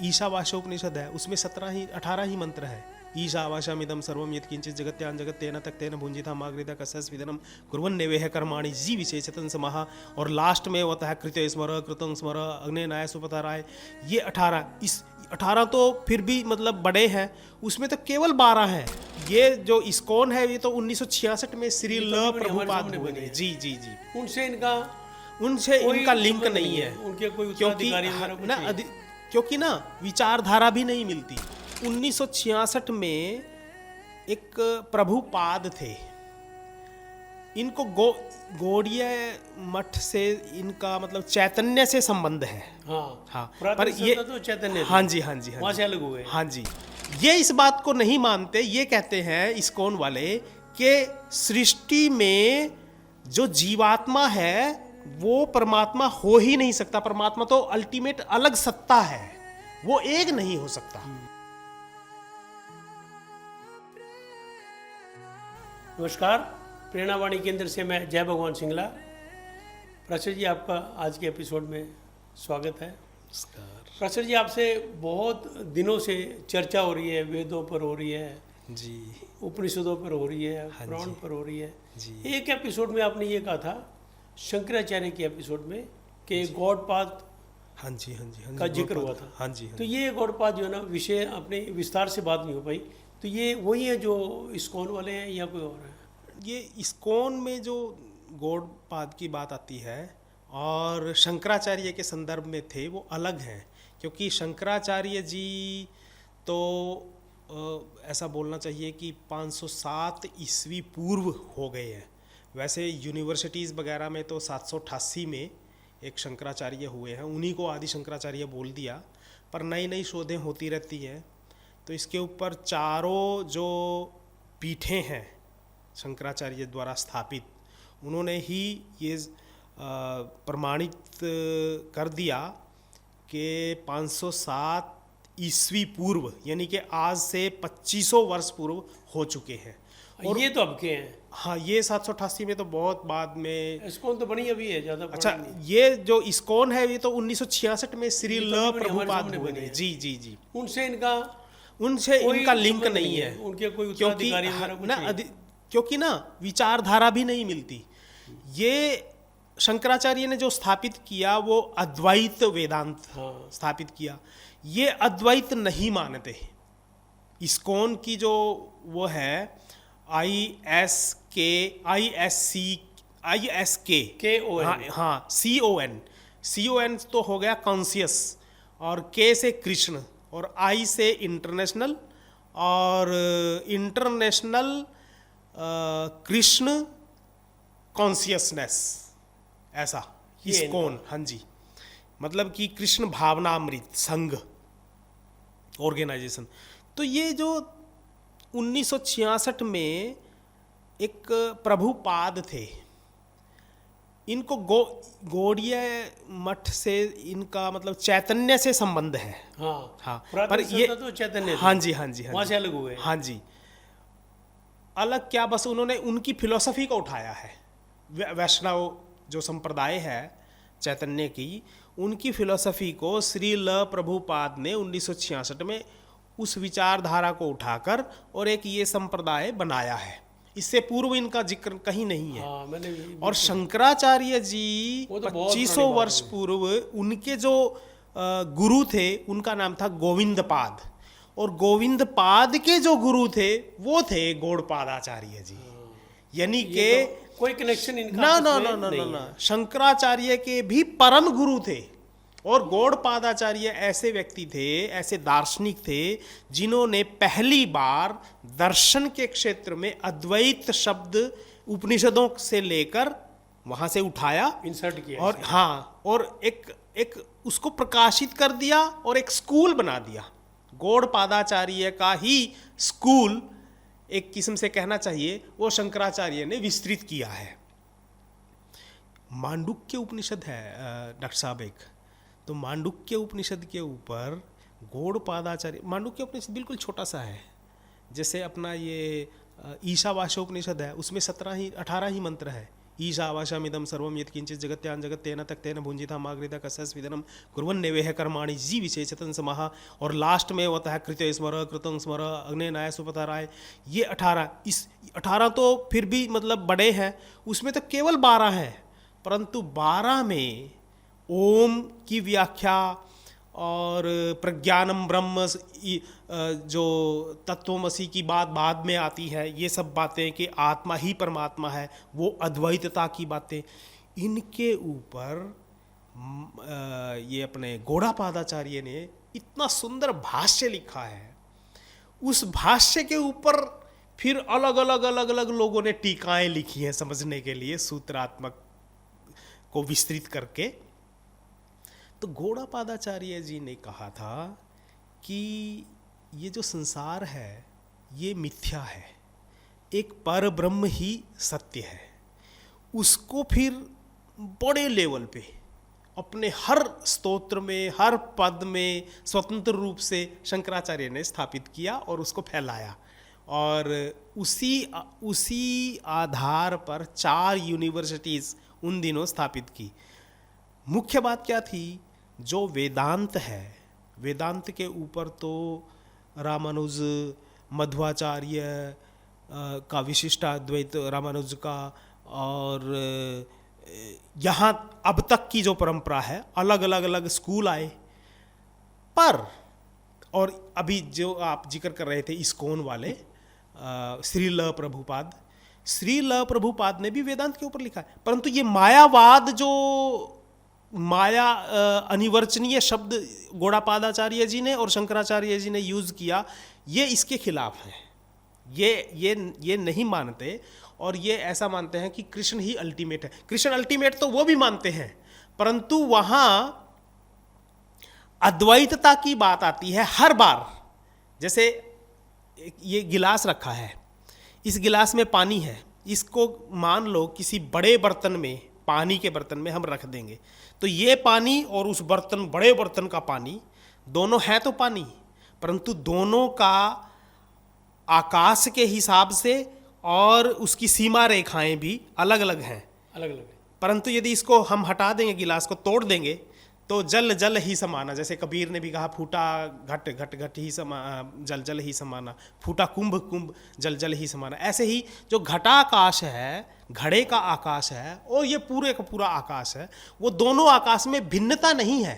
ईशावास्योपनिषद है, उसमें 18 ही मंत्र है। ईशावास्यमिदं सर्वं यत्किंचित् जगत्यां जगत्तेन तक्तेन भुंजिता मागृता कस्यस्विदनं कुर्वन्नेवेह कर्माणि जी विशेषतं समः। और लास्ट में होता है कृत्य स्मर कृतं स्मर अग्नेनाय सुपताराय। ये 18, इस 18 तो फिर भी मतलब बड़े हैं, उसमें तो केवल 12 हैं। ये जो इस्कॉन है ये तो 1966 में श्री ल प्रभुपाद हुए थे। जी जी जी। उनसे इनका लिंक नहीं है, उनके कोई क्योंकि क्योंकि ना विचारधारा भी नहीं मिलती। 1966 में एक प्रभुपाद थे, इनको गौड़ीय मठ से इनका मतलब चैतन्य से संबंध है। हाँ, पर ये तो चैतन्य, हाँ जी वहाँ से अलग हुए। हाँ जी, ये इस बात को नहीं मानते। ये कहते हैं इस्कॉन वाले कि सृष्टि में जो जीवात्मा है वो परमात्मा हो ही नहीं सकता। परमात्मा तो अल्टीमेट अलग सत्ता है, वो एक नहीं हो सकता। नमस्कार, प्रेरणावाणी केंद्र से मैं जय भगवान सिंगला। प्रसर जी, आपका आज के एपिसोड में स्वागत है। प्रसर जी, आपसे बहुत दिनों से चर्चा हो रही है, वेदों पर हो रही है जी, उपनिषदों पर हो रही है, पुराण पर हो रही है जी। एक एपिसोड में आपने ये कहा था, शंकराचार्य के एपिसोड में, कि गॉड पाथ हाँ जी का जिक्र हुआ था। हाँ जी। तो ये गॉड पाथ जो है ना, विषय अपने विस्तार से बात नहीं हो पाई। तो ये वही है जो इस्कॉन वाले हैं या कोई और है? ये इस्कॉन में जो गॉड पाथ की बात आती है और शंकराचार्य के संदर्भ में थे, वो अलग हैं। क्योंकि शंकराचार्य जी तो ऐसा बोलना चाहिए कि 507 ईस्वी पूर्व हो गए हैं। वैसे यूनिवर्सिटीज़ वगैरह में तो 788 में एक शंकराचार्य हुए हैं, उन्हीं को आदि शंकराचार्य बोल दिया। पर नई नई शोधें होती रहती हैं, तो इसके ऊपर चारों जो पीठें हैं शंकराचार्य द्वारा स्थापित, उन्होंने ही ये प्रमाणित कर दिया कि 507 ईस्वी पूर्व, यानी कि आज से 2500 वर्ष पूर्व हो चुके हैं। और ये तो अब के हैं। हाँ, ये 788 में तो बहुत बाद में। इस्कॉन तो बनी अभी है, ज़्यादा। अच्छा, ये जो इस्कॉन है ये तो 1966 में श्री ल प्रभुपाद हुए थे। जी जी जी। उनसे इनका लिंक नहीं है, उनके कोई क्योंकि क्योंकि ना विचारधारा भी नहीं मिलती। ये शंकराचार्य ने जो स्थापित किया वो अद्वैत वेदांत स्थापित किया। ये अद्वैत नहीं मानते। इस्कॉन की जो वो है CON तो हो गया कॉन्शियस, और K से कृष्ण, और I से इंटरनेशनल, और इंटरनेशनल कृष्ण कॉन्शियसनेस, ऐसा इस्कॉन। हाँ जी, मतलब कि कृष्ण भावनामृत संघ ऑर्गेनाइजेशन। तो ये जो 1966 में एक प्रभुपाद थे, इनको गौड़ीय मठ से इनका मतलब चैतन्य से संबंध है। हाँ, पर ये तो चैतन्य। हाँ जी, वहाँ से अलग हुए। हाँ जी, अलग क्या, बस उन्होंने उनकी फिलॉसफी को उठाया है। वैष्णव जो संप्रदाय है चैतन्य की, उनकी फिलॉसफी को श्री ल प्रभुपाद ने 1966 में उस विचारधारा को उठाकर और एक ये संप्रदाय बनाया है। इससे पूर्व इनका जिक्र कहीं नहीं है। और शंकराचार्य जी 2500 वर्ष पूर्व उनके जो गुरु थे उनका नाम था गोविंदपाद, और गोविंदपाद के जो गुरु थे वो थे गौड़पादाचार्य जी। यानी कि कोई कनेक्शन इनका ना, शंकराचार्य के भी परम गुरु थे। और गौड़पादाचार्य ऐसे व्यक्ति थे, ऐसे दार्शनिक थे, जिन्होंने पहली बार दर्शन के क्षेत्र में अद्वैत शब्द उपनिषदों से लेकर वहाँ से उठाया, इंसर्ट किया, और हाँ, और एक उसको प्रकाशित कर दिया और एक स्कूल बना दिया। गौड़पादाचार्य का ही स्कूल एक किस्म से कहना चाहिए वो शंकराचार्य ने विस्तृत किया है। मांडुक्य उपनिषद है डॉक्टर साहब एक, तो मांडुक्य उपनिषद के ऊपर गौड़पादाचार्य, मांडुक्य उपनिषद बिल्कुल छोटा सा है, जैसे अपना ये ईशावास्योपनिषद है, उसमें 18 ही मंत्र है। ईशावाशमिदं सर्वं यत्किञ्चित् जगत्यां जगत्तेन तक्तेन भुञ्जिता मागृता कस्यस्विदनं कुर्वन्नेवेह कर्माणि जी विशेषतन समाह। और लास्ट में होता है कृत्य स्मर कृतं स्मर अग्नेनाय सुपताराय। ये 18, इस 18 तो फिर भी मतलब बड़े हैं, उसमें तो केवल 12 हैं, परंतु 12 में ओम की व्याख्या और प्रज्ञानम ब्रह्म जो तत्वमसी की बात बाद में आती है, ये सब बातें कि आत्मा ही परमात्मा है, वो अद्वैतता की बातें, इनके ऊपर ये अपने गौड़ापादाचार्य ने इतना सुंदर भाष्य लिखा है। उस भाष्य के ऊपर फिर अलग अलग लोगों ने टीकाएं लिखी हैं समझने के लिए, सूत्रात्मक को विस्तृत करके। तो गौड़ापादाचार्य जी ने कहा था कि ये जो संसार है ये मिथ्या है, एक पर ब्रह्म ही सत्य है। उसको फिर बड़े लेवल पे अपने हर स्तोत्र में, हर पद में स्वतंत्र रूप से शंकराचार्य ने स्थापित किया और उसको फैलाया। और उसी आधार पर 4 यूनिवर्सिटीज़ उन दिनों स्थापित की। मुख्य बात क्या थी? जो वेदांत है, वेदांत के ऊपर तो रामानुज, मध्वाचार्य का विशिष्टाद्वैत रामानुज का, और यहाँ अब तक की जो परंपरा है, अलग अलग स्कूल आए। पर और अभी जो आप जिक्र कर रहे थे इस्कॉन वाले श्रील प्रभुपाद ने भी वेदांत के ऊपर लिखा है। परंतु ये मायावाद, जो माया अनिवर्चनीय शब्द गौड़ापादाचार्य जी ने और शंकराचार्य जी ने यूज़ किया, ये इसके खिलाफ है। ये नहीं मानते, और ये ऐसा मानते हैं कि कृष्ण ही अल्टीमेट है। कृष्ण अल्टीमेट तो वो भी मानते हैं, परंतु वहाँ अद्वैतता की बात आती है हर बार। जैसे ये गिलास रखा है, इस गिलास में पानी है, इसको मान लो किसी बड़े बर्तन में, पानी के बर्तन में हम रख देंगे, तो ये पानी और उस बर्तन, बड़े बर्तन का पानी, दोनों है तो पानी, परंतु दोनों का आकाश के हिसाब से और उसकी सीमा रेखाएं भी अलग अलग हैं, अलग अलग। परंतु यदि इसको हम हटा देंगे, गिलास को तोड़ देंगे, तो जल जल ही समाना। जैसे कबीर ने भी कहा, फूटा घट घट घट ही समा, जल जल ही समाना, फूटा कुंभ कुंभ जल जल ही समाना। ऐसे ही जो घटाकाश है, घड़े का आकाश है, और ये पूरे का पूरा आकाश है, वो दोनों आकाश में भिन्नता नहीं है।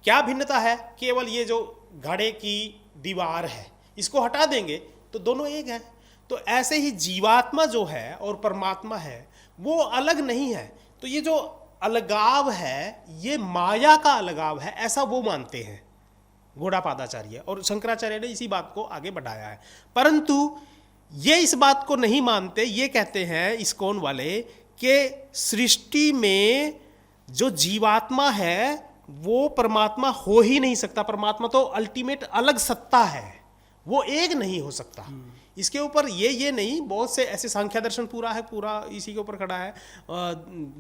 क्या भिन्नता है? केवल ये जो घड़े की दीवार है, इसको हटा देंगे तो दोनों एक हैं। तो ऐसे ही जीवात्मा जो है और परमात्मा है, वो अलग नहीं है। तो ये जो अलगाव है, ये माया का अलगाव है, ऐसा वो मानते हैं गौड़ापादाचार्य, और शंकराचार्य ने इसी बात को आगे बढ़ाया है। परंतु ये इस बात को नहीं मानते। ये कहते हैं इस्कॉन वाले कि सृष्टि में जो जीवात्मा है वो परमात्मा हो ही नहीं सकता। परमात्मा तो अल्टीमेट अलग सत्ता है, वो एक नहीं हो सकता। इसके ऊपर ये नहीं, बहुत से ऐसे सांख्य दर्शन पूरा इसी के ऊपर खड़ा है।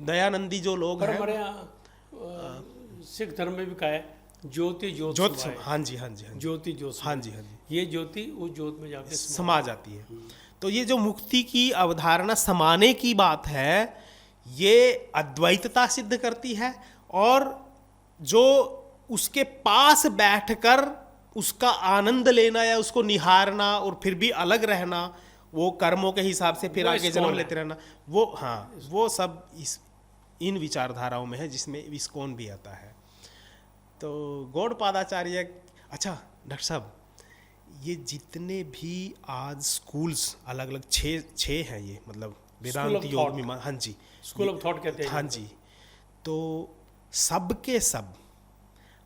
दयानंदी जो लोग हैं, हमारे यहाँ सिख धर्म में भी कहा है ज्योति ज्योत, हाँ जी, ज्योति ज्योत, हाँ जी, ये ज्योति उस ज्योत में जाके समा जाती है। तो ये जो मुक्ति की अवधारणा समाने की बात है, ये अद्वैतता सिद्ध करती है। और जो उसके पास बैठकर उसका आनंद लेना या उसको निहारना और फिर भी अलग रहना, वो कर्मों के हिसाब से फिर आगे जन्म लेते रहना, वो सब इन विचारधाराओं में है, जिसमें इस्कॉन भी आता है। तो गौड़पादाचार्य, अच्छा डॉक्टर साहब, ये जितने भी आज स्कूल्स अलग अलग 6 हैं, ये मतलब वेदांत योग में, हाँ जी, स्कूल ऑफ थॉट कहते हैं, हाँ जी। तो सब के सब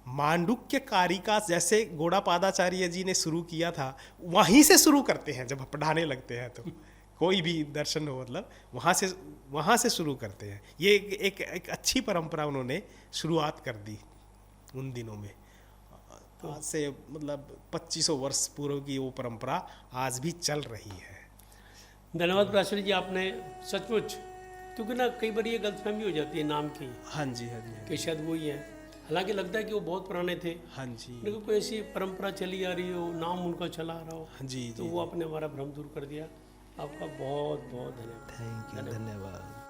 मांडुक्य कारिका जैसे गौड़ापादाचार्य जी ने शुरू किया था, वहीं से शुरू करते हैं। जब पढ़ाने लगते हैं तो कोई भी दर्शन हो, मतलब वहाँ से शुरू करते हैं। ये एक अच्छी परंपरा उन्होंने शुरुआत कर दी उन दिनों में। तो आज से मतलब 2500 वर्ष पूर्व की वो परंपरा आज भी चल रही है। धन्यवाद प्राचार्य जी, आपने सचमुच, क्योंकि ना कई बार ये गलतफहमी हो जाती है नाम की, हाँ जी, कि शायद वही है। हालांकि लगता है कि वो बहुत पुराने थे, हाँ जी, लेकिन कोई ऐसी परंपरा चली आ रही हो, नाम उनका चला आ रहा हो, हाँ जी, तो वो आपने हमारा भ्रम दूर कर दिया। आपका बहुत बहुत धन्यवाद। थैंक यू, धन्यवाद।